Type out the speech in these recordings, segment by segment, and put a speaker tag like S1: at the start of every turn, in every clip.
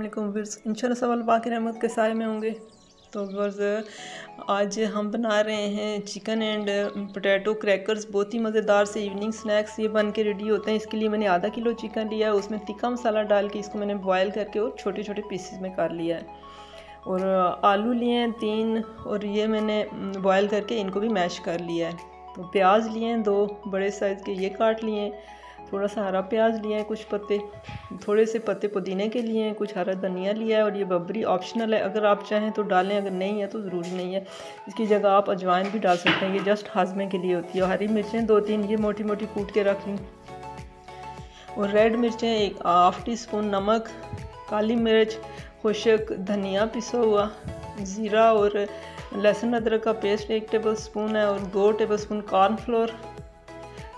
S1: वालेकुम व्यूअर्स, इंशाल्लाह सब अल्लाह की रहमत के साए में होंगे। तो व्यूअर्स, आज हम बना रहे हैं चिकन एंड पोटैटो क्रैकर्स। बहुत ही मज़ेदार से इवनिंग स्नैक्स ये बन के रेडी होते हैं। इसके लिए मैंने आधा किलो चिकन लिया है, उसमें तिक्का मसाला डाल के इसको मैंने बॉयल करके और छोटे छोटे पीसेस में कर लिया है। और आलू लिए हैं 3 और ये मैंने बॉयल करके इनको भी मैश कर लिया है। तो प्याज लिए हैं 2 बड़े साइज़ के, ये काट लिए हैं। थोड़ा सा हरा प्याज लिया है, कुछ पत्ते, थोड़े से पत्ते पुदीने के लिए हैं, कुछ हरा धनिया लिया है। और ये बबरी ऑप्शनल है, अगर आप चाहें तो डालें, अगर नहीं है तो ज़रूरी नहीं है। इसकी जगह आप अजवाइन भी डाल सकते हैं, ये जस्ट हाजमे के लिए होती है। हरी मिर्चें 2-3 ये मोटी मोटी कूट के रख ली। और रेड मिर्चें 1/2 टीस्पून, नमक, काली मिर्च, खुशक धनिया पिसा हुआ, ज़ीरा और लहसुन अदरक का पेस्ट 1 टेबल स्पून है और 2 टेबल स्पून कॉर्नफ्लोर।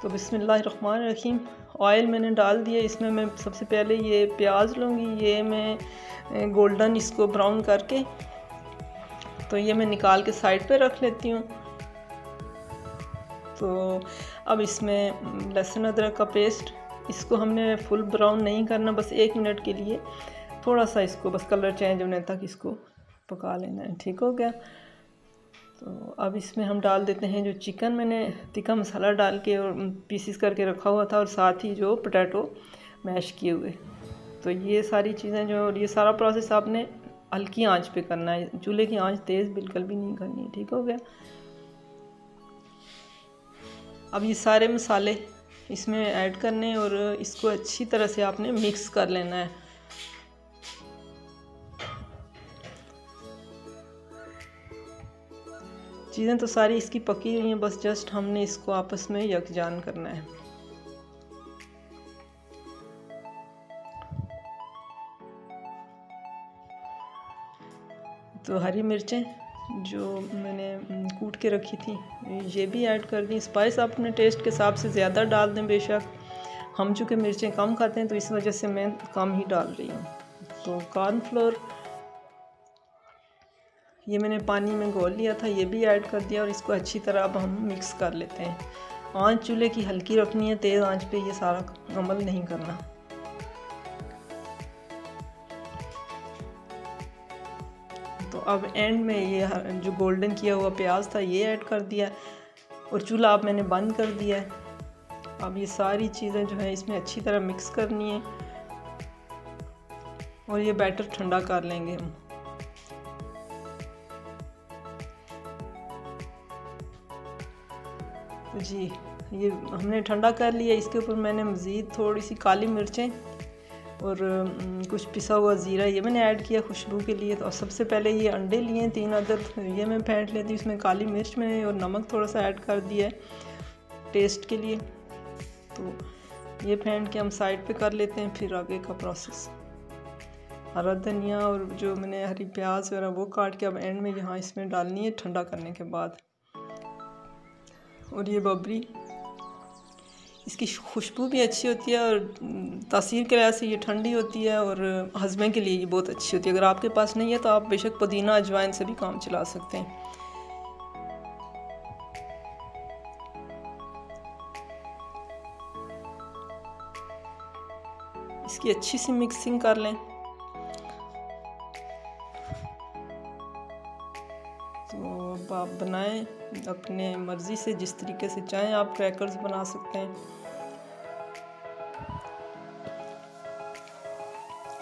S1: तो बिस्मिल्लाहिर्रहमानिर्रहीम। ऑयल मैंने डाल दिया। इसमें मैं सबसे पहले ये प्याज लूँगी, ये मैं गोल्डन इसको ब्राउन करके, तो ये मैं निकाल के साइड पे रख लेती हूँ। तो अब इसमें लहसुन अदरक का पेस्ट, इसको हमने फुल ब्राउन नहीं करना, बस 1 मिनट के लिए थोड़ा सा इसको बस कलर चेंज होने तक इसको पका लेना है। ठीक हो गया। तो अब इसमें हम डाल देते हैं जो चिकन मैंने तिक्का मसाला डाल के और पीसीस करके रखा हुआ था, और साथ ही जो पोटैटो मैश किए हुए। तो ये सारी चीज़ें जो, और ये सारा प्रोसेस आपने हल्की आंच पे करना है, चूल्हे की आंच तेज़ बिल्कुल भी नहीं करनी है। ठीक हो गया। अब ये सारे मसाले इसमें ऐड करने और इसको अच्छी तरह से आपने मिक्स कर लेना है। चीज़ें तो सारी इसकी पकी हुई हैं, बस जस्ट हमने इसको आपस में यकजान करना है। तो हरी मिर्चें जो मैंने कूट के रखी थी ये भी ऐड कर दी। स्पाइस आप अपने टेस्ट के हिसाब से ज़्यादा डाल दें बेशक, हम चूँकि मिर्चें कम खाते हैं तो इस वजह से मैं कम ही डाल रही हूँ। तो कॉर्नफ्लोर ये मैंने पानी में घोल लिया था, ये भी ऐड कर दिया और इसको अच्छी तरह अब हम मिक्स कर लेते हैं। आंच चूल्हे की हल्की रखनी है, तेज़ आंच पे ये सारा अमल नहीं करना। तो अब एंड में ये जो गोल्डन किया हुआ प्याज था ये ऐड कर दिया और चूल्हा अब मैंने बंद कर दिया है। अब ये सारी चीज़ें जो है इसमें अच्छी तरह मिक्स करनी है और ये बैटर ठंडा कर लेंगे हम। जी ये हमने ठंडा कर लिया। इसके ऊपर मैंने मज़ीद थोड़ी सी काली मिर्चें और कुछ पिसा हुआ ज़ीरा ये मैंने ऐड किया खुशबू के लिए। और सबसे पहले ये अंडे लिए 3 अदद, ये मैं फेंट लेती हूँ। इसमें काली मिर्च मैंने और नमक थोड़ा सा ऐड कर दिया है टेस्ट के लिए। तो ये फेंट के हम साइड पे कर लेते हैं। फिर आगे का प्रोसेस, हरा धनिया और जो मैंने हरी प्याज वगैरह वो काट के अब एंड में यहाँ इसमें डालनी है ठंडा करने के बाद। और ये बबरी, इसकी खुशबू भी अच्छी होती है और तासीर के लिहाज से ये ठंडी होती है और हज़मे के लिए ये बहुत अच्छी होती है। अगर आपके पास नहीं है तो आप बेशक पुदीना अजवाइन से भी काम चला सकते हैं। इसकी अच्छी सी मिक्सिंग कर लें। तो अब आप बनाएं अपने मर्ज़ी से, जिस तरीके से चाहें आप क्रैकर्स बना सकते हैं,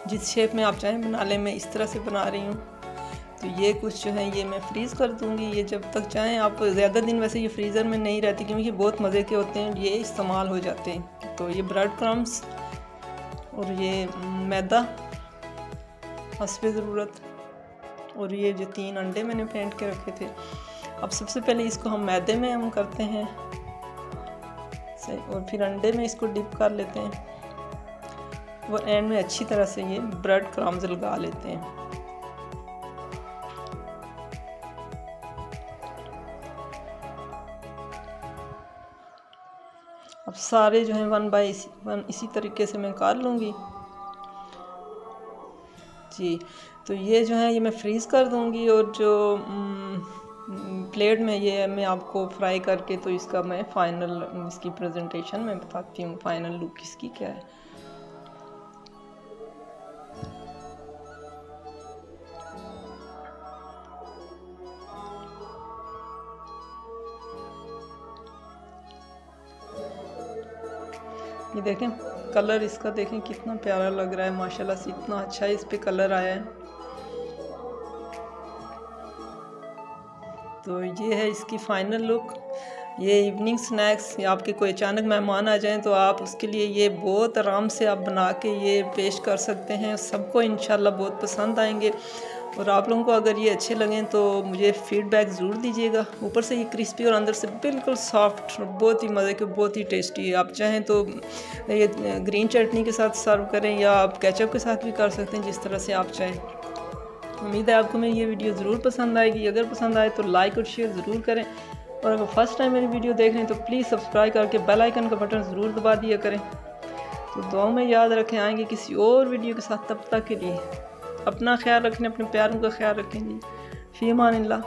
S1: जिस शेप में आप चाहें बना लें। मैं इस तरह से बना रही हूँ। तो ये कुछ जो है ये मैं फ्रीज़ कर दूँगी, ये जब तक चाहें आप। ज़्यादा दिन वैसे ये फ्रीज़र में नहीं रहती क्योंकि ये बहुत मज़े के होते हैं, ये इस्तेमाल हो जाते हैं। तो ये ब्रेड क्रम्स और ये मैदा हस्बे ज़रूरत, और ये जो 3 अंडे मैंने फेंट के रखे थे। अब सबसे पहले इसको हम मैदे में हम करते हैं सही, और फिर अंडे में इसको डिप कर लेते हैं और एंड में अच्छी तरह से ये ब्रेड क्रम्स लगा लेते हैं। अब सारे जो हैं 1 बाय 1 इसी तरीके से मैं कर लूँगी जी। तो ये जो है ये मैं फ्रीज़ कर दूँगी और जो प्लेट में ये मैं आपको फ्राई करके, तो इसका मैं फ़ाइनल इसकी प्रेजेंटेशन में बताती हूँ, फ़ाइनल लुक इसकी क्या है। ये देखें कलर इसका, देखें कितना प्यारा लग रहा है माशाल्लाह से, इतना अच्छा इस पे कलर आया है। तो ये है इसकी फ़ाइनल लुक। ये इवनिंग स्नैक्स, या आपके कोई अचानक मेहमान आ जाएं तो आप उसके लिए ये बहुत आराम से आप बना के ये पेश कर सकते हैं। सबको इंशाल्लाह बहुत पसंद आएंगे। और आप लोगों को अगर ये अच्छे लगें तो मुझे फ़ीडबैक ज़रूर दीजिएगा। ऊपर से ये क्रिस्पी और अंदर से बिल्कुल सॉफ्ट, बहुत ही मज़े के, बहुत ही टेस्टी है। आप चाहें तो ये ग्रीन चटनी के साथ सर्व करें या आप केचप के साथ भी कर सकते हैं, जिस तरह से आप चाहें। उम्मीद है आपको मेरी ये वीडियो ज़रूर पसंद आएगी। अगर पसंद आए तो लाइक और शेयर ज़रूर करें, और अगर फर्स्ट टाइम मेरी वीडियो देख रहे हैं तो प्लीज़ सब्सक्राइब करके बेल आइकन का बटन ज़रूर दबा दिया करें। तो दुआओं में याद रखें, आएंगे किसी और वीडियो के साथ। तब तक के लिए अपना ख्याल रखें, अपने प्यारों का ख्याल रखें जी। फ़ी अमानिल्लाह।